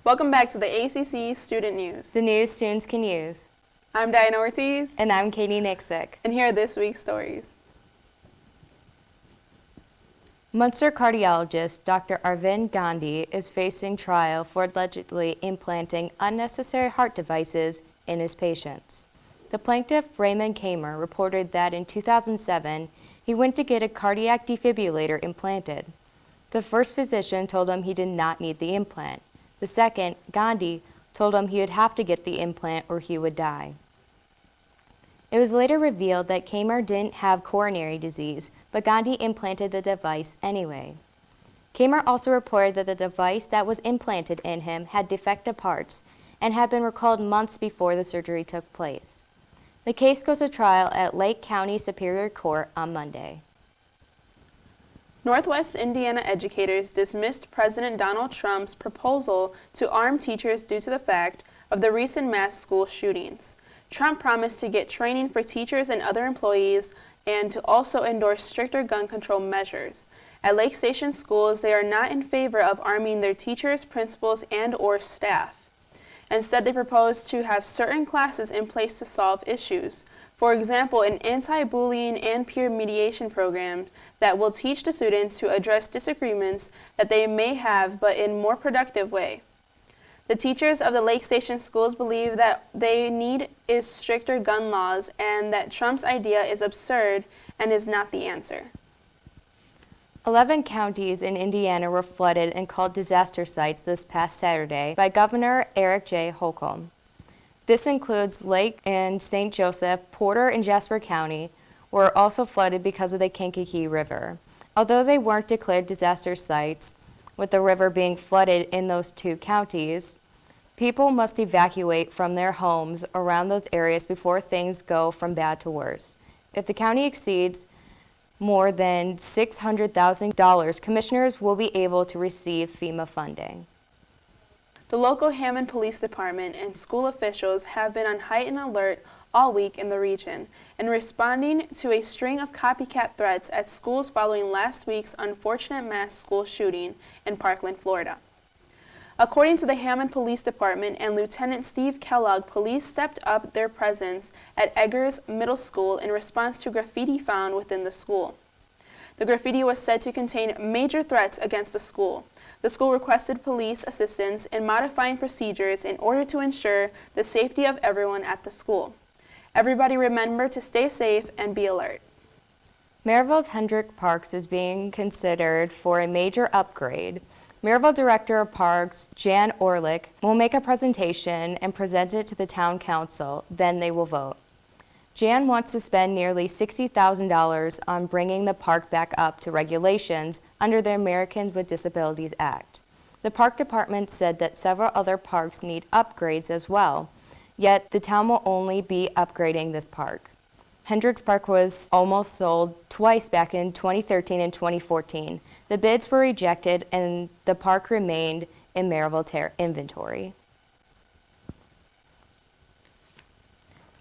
Welcome back to the ACC Student News. The news students can use. I'm Diana Ortiz. And I'm Katie Nixick. And here are this week's stories. Munster cardiologist Dr. Arvind Gandhi is facing trial for allegedly implanting unnecessary heart devices in his patients. The plaintiff, Raymond Kamer, reported that in 2007, he went to get a cardiac defibrillator implanted. The first physician told him he did not need the implant. The second, Gandhi, told him he would have to get the implant or he would die. It was later revealed that Kamer didn't have coronary disease, but Gandhi implanted the device anyway. Kamer also reported that the device that was implanted in him had defective parts and had been recalled months before the surgery took place. The case goes to trial at Lake County Superior Court on Monday. Northwest Indiana educators dismissed President Donald Trump's proposal to arm teachers due to the fact of the recent mass school shootings. Trump promised to get training for teachers and other employees and to also endorse stricter gun control measures. At Lake Station schools, they are not in favor of arming their teachers, principals, and/or staff. Instead, they propose to have certain classes in place to solve issues. For example, an anti-bullying and peer mediation program that will teach the students to address disagreements that they may have, but in a more productive way. The teachers of the Lake Station schools believe that they need is stricter gun laws and that Trump's idea is absurd and is not the answer. 11 counties in Indiana were flooded and called disaster sites this past Saturday by Governor Eric J. Holcomb. This includes Lake and St. Joseph, Porter, and Jasper County were also flooded because of the Kankakee River. Although they weren't declared disaster sites, with the river being flooded in those two counties, people must evacuate from their homes around those areas before things go from bad to worse. If the county exceeds more than $600,000, commissioners will be able to receive FEMA funding. The local Hammond Police Department and school officials have been on heightened alert all week in the region and responding to a string of copycat threats at schools following last week's unfortunate mass school shooting in Parkland, Florida. According to the Hammond Police Department and Lieutenant Steve Kellogg, police stepped up their presence at Eggers Middle School in response to graffiti found within the school. The graffiti was said to contain major threats against the school. The school requested police assistance in modifying procedures in order to ensure the safety of everyone at the school. Everybody remember to stay safe and be alert. Maryville's Hendricks Park is being considered for a major upgrade. Maryville Director of Parks, Jan Orlick, will make a presentation and present it to the Town Council, then they will vote. Jan wants to spend nearly $60,000 on bringing the park back up to regulations under the Americans with Disabilities Act. The Park Department said that several other parks need upgrades as well, yet the town will only be upgrading this park. Hendricks Park was almost sold twice back in 2013 and 2014. The bids were rejected and the park remained in Maryville inventory.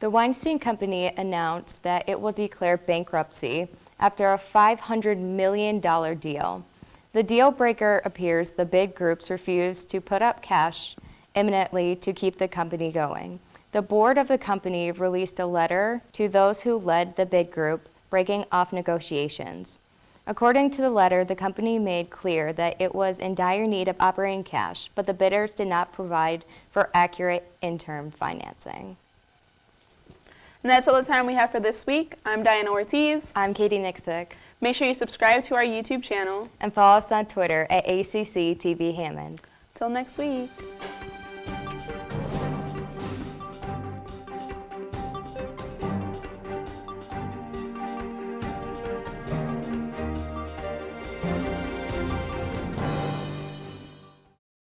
The Weinstein Company announced that it will declare bankruptcy after a $500 million deal. The deal breaker appears the bid groups refused to put up cash imminently to keep the company going. The board of the company released a letter to those who led the bid group, breaking off negotiations. According to the letter, the company made clear that it was in dire need of operating cash, but the bidders did not provide for accurate interim financing. And that's all the time we have for this week. I'm Diana Ortiz. I'm Katie Nixick. Make sure you subscribe to our YouTube channel. And follow us on Twitter at ACC TV Hammond. Till next week.